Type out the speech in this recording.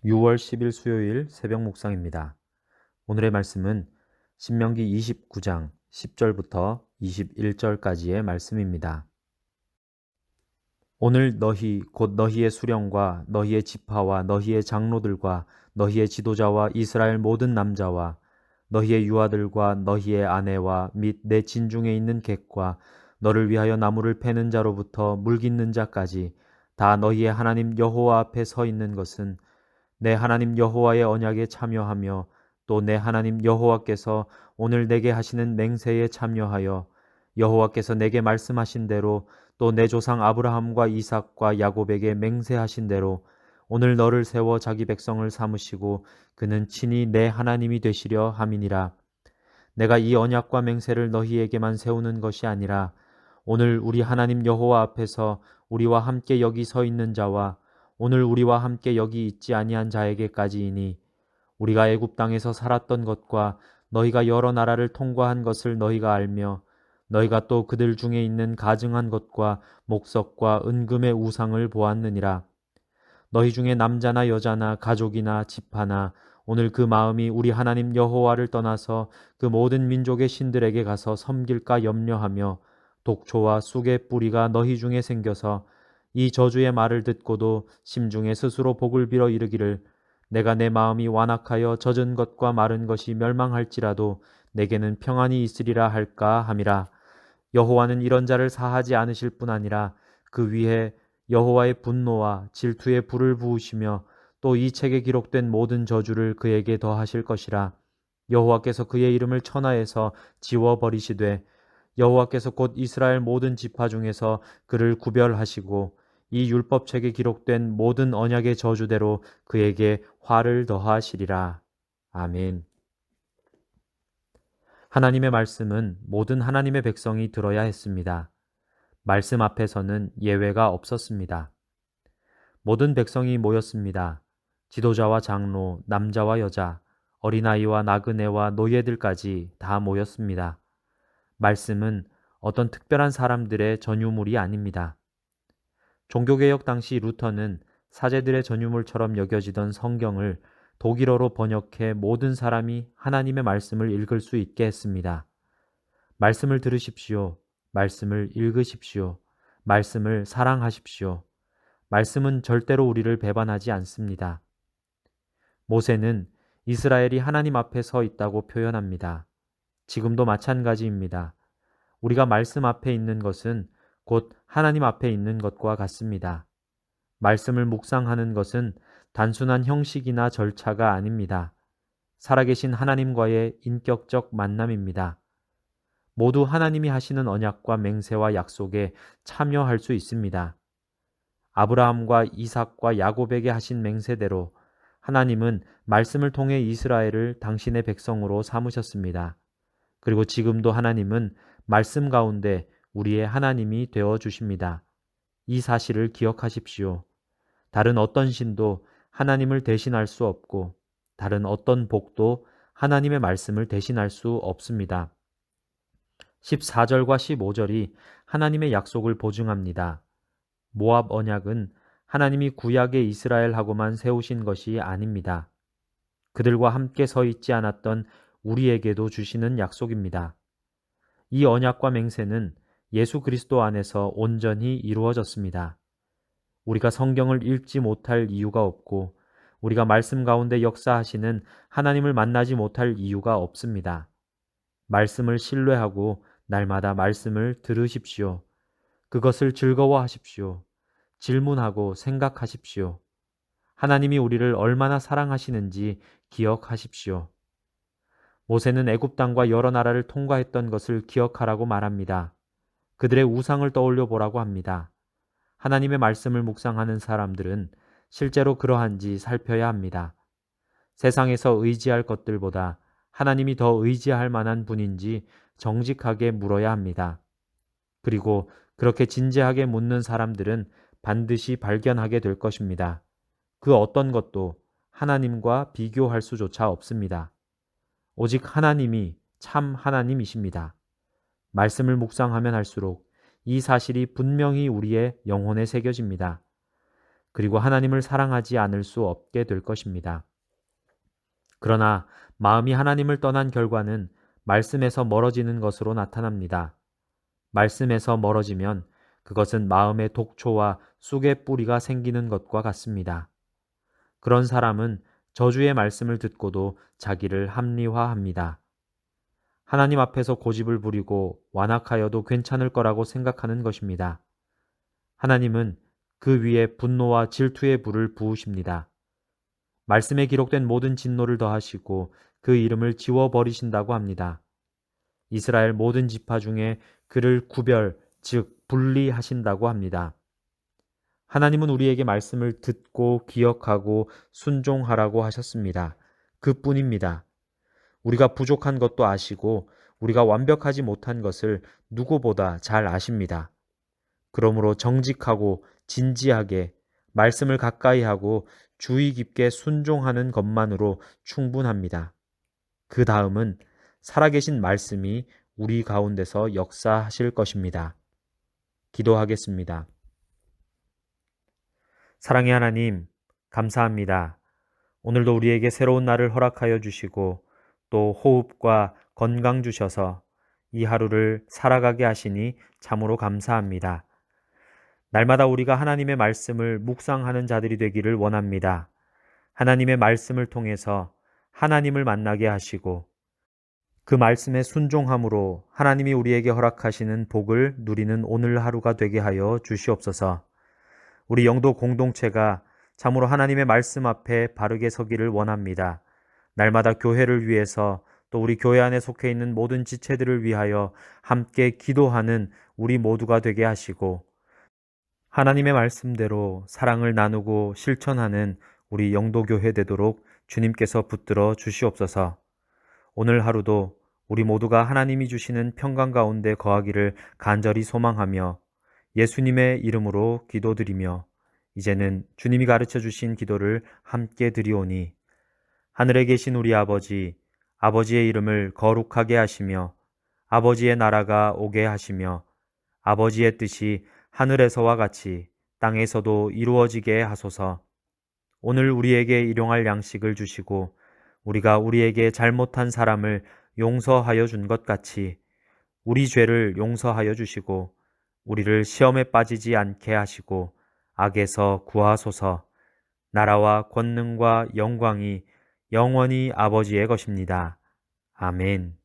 6월 10일 수요일 새벽 묵상입니다. 오늘의 말씀은 신명기 29장 10절부터 21절까지의 말씀입니다. 오늘 너희 곧 너희의 수령과 너희의 지파와 너희의 장로들과 너희의 지도자와 이스라엘 모든 남자와 너희의 유아들과 너희의 아내와 및 내 진중에 있는 객과 너를 위하여 나무를 패는 자로부터 물 깃는 자까지 다 너희의 하나님 여호와 앞에 서 있는 것은 내 하나님 여호와의 언약에 참여하며 또 내 하나님 여호와께서 오늘 내게 하시는 맹세에 참여하여 여호와께서 내게 말씀하신 대로 또 내 조상 아브라함과 이삭과 야곱에게 맹세하신 대로 오늘 너를 세워 자기 백성을 삼으시고 그는 친히 내 하나님이 되시려 함이니라. 내가 이 언약과 맹세를 너희에게만 세우는 것이 아니라 오늘 우리 하나님 여호와 앞에서 우리와 함께 여기 서 있는 자와 오늘 우리와 함께 여기 있지 아니한 자에게까지이니 우리가 애굽 땅에서 살았던 것과 너희가 여러 나라를 통과한 것을 너희가 알며 너희가 또 그들 중에 있는 가증한 것과 목석과 은금의 우상을 보았느니라. 너희 중에 남자나 여자나 가족이나 지파나 오늘 그 마음이 우리 하나님 여호와를 떠나서 그 모든 민족의 신들에게 가서 섬길까 염려하며 독초와 쑥의 뿌리가 너희 중에 생겨서 이 저주의 말을 듣고도 심중에 스스로 복을 빌어 이르기를 내가 내 마음이 완악하여 젖은 것과 마른 것이 멸망할지라도 내게는 평안이 있으리라 할까 함이라. 여호와는 이런 자를 사하지 않으실 뿐 아니라 그 위에 여호와의 분노와 질투의 불을 부으시며 또 이 책에 기록된 모든 저주를 그에게 더하실 것이라. 여호와께서 그의 이름을 천하에서 지워버리시되 여호와께서 곧 이스라엘 모든 지파 중에서 그를 구별하시고 이 율법책에 기록된 모든 언약의 저주대로 그에게 화를 더하시리라. 아멘. 하나님의 말씀은 모든 하나님의 백성이 들어야 했습니다. 말씀 앞에서는 예외가 없었습니다. 모든 백성이 모였습니다. 지도자와 장로, 남자와 여자, 어린아이와 나그네와 노예들까지 다 모였습니다. 말씀은 어떤 특별한 사람들의 전유물이 아닙니다. 종교개혁 당시 루터는 사제들의 전유물처럼 여겨지던 성경을 독일어로 번역해 모든 사람이 하나님의 말씀을 읽을 수 있게 했습니다. 말씀을 들으십시오. 말씀을 읽으십시오. 말씀을 사랑하십시오. 말씀은 절대로 우리를 배반하지 않습니다. 모세는 이스라엘이 하나님 앞에 서 있다고 표현합니다. 지금도 마찬가지입니다. 우리가 말씀 앞에 있는 것은 곧 하나님 앞에 있는 것과 같습니다. 말씀을 묵상하는 것은 단순한 형식이나 절차가 아닙니다. 살아계신 하나님과의 인격적 만남입니다. 모두 하나님이 하시는 언약과 맹세와 약속에 참여할 수 있습니다. 아브라함과 이삭과 야곱에게 하신 맹세대로 하나님은 말씀을 통해 이스라엘을 당신의 백성으로 삼으셨습니다. 그리고 지금도 하나님은 말씀 가운데 우리의 하나님이 되어 주십니다. 이 사실을 기억하십시오. 다른 어떤 신도 하나님을 대신할 수 없고 다른 어떤 복도 하나님의 말씀을 대신할 수 없습니다. 14절과 15절이 하나님의 약속을 보증합니다. 모압 언약은 하나님이 구약의 이스라엘하고만 세우신 것이 아닙니다. 그들과 함께 서 있지 않았던 우리에게도 주시는 약속입니다. 이 언약과 맹세는 예수 그리스도 안에서 온전히 이루어졌습니다. 우리가 성경을 읽지 못할 이유가 없고 우리가 말씀 가운데 역사하시는 하나님을 만나지 못할 이유가 없습니다. 말씀을 신뢰하고 날마다 말씀을 들으십시오. 그것을 즐거워하십시오. 질문하고 생각하십시오. 하나님이 우리를 얼마나 사랑하시는지 기억하십시오. 모세는 애굽 땅과 여러 나라를 통과했던 것을 기억하라고 말합니다. 그들의 우상을 떠올려 보라고 합니다. 하나님의 말씀을 묵상하는 사람들은 실제로 그러한지 살펴야 합니다. 세상에서 의지할 것들보다 하나님이 더 의지할 만한 분인지 정직하게 물어야 합니다. 그리고 그렇게 진지하게 묻는 사람들은 반드시 발견하게 될 것입니다. 그 어떤 것도 하나님과 비교할 수조차 없습니다. 오직 하나님이 참 하나님이십니다. 말씀을 묵상하면 할수록 이 사실이 분명히 우리의 영혼에 새겨집니다. 그리고 하나님을 사랑하지 않을 수 없게 될 것입니다. 그러나 마음이 하나님을 떠난 결과는 말씀에서 멀어지는 것으로 나타납니다. 말씀에서 멀어지면 그것은 마음의 독초와 쑥의 뿌리가 생기는 것과 같습니다. 그런 사람은 저주의 말씀을 듣고도 자기를 합리화합니다. 하나님 앞에서 고집을 부리고 완악하여도 괜찮을 거라고 생각하는 것입니다. 하나님은 그 위에 분노와 질투의 불을 부으십니다. 말씀에 기록된 모든 진노를 더하시고 그 이름을 지워버리신다고 합니다. 이스라엘 모든 지파 중에 그를 구별, 즉 분리하신다고 합니다. 하나님은 우리에게 말씀을 듣고 기억하고 순종하라고 하셨습니다. 그뿐입니다. 우리가 부족한 것도 아시고 우리가 완벽하지 못한 것을 누구보다 잘 아십니다. 그러므로 정직하고 진지하게 말씀을 가까이 하고 주의 깊게 순종하는 것만으로 충분합니다. 그 다음은 살아계신 말씀이 우리 가운데서 역사하실 것입니다. 기도하겠습니다. 사랑의 하나님, 감사합니다. 오늘도 우리에게 새로운 날을 허락하여 주시고 또 호흡과 건강 주셔서 이 하루를 살아가게 하시니 참으로 감사합니다. 날마다 우리가 하나님의 말씀을 묵상하는 자들이 되기를 원합니다. 하나님의 말씀을 통해서 하나님을 만나게 하시고 그 말씀에 순종함으로 하나님이 우리에게 허락하시는 복을 누리는 오늘 하루가 되게 하여 주시옵소서. 우리 영도 공동체가 참으로 하나님의 말씀 앞에 바르게 서기를 원합니다. 날마다 교회를 위해서 또 우리 교회 안에 속해 있는 모든 지체들을 위하여 함께 기도하는 우리 모두가 되게 하시고 하나님의 말씀대로 사랑을 나누고 실천하는 우리 영도교회 되도록 주님께서 붙들어 주시옵소서. 오늘 하루도 우리 모두가 하나님이 주시는 평강 가운데 거하기를 간절히 소망하며 예수님의 이름으로 기도드리며 이제는 주님이 가르쳐 주신 기도를 함께 드리오니 하늘에 계신 우리 아버지, 아버지의 이름을 거룩하게 하시며 아버지의 나라가 오게 하시며 아버지의 뜻이 하늘에서와 같이 땅에서도 이루어지게 하소서. 오늘 우리에게 일용할 양식을 주시고 우리가 우리에게 잘못한 사람을 용서하여 준 것 같이 우리 죄를 용서하여 주시고 우리를 시험에 빠지지 않게 하시고 악에서 구하소서. 나라와 권능과 영광이 영원히 아버지의 것입니다. 아멘.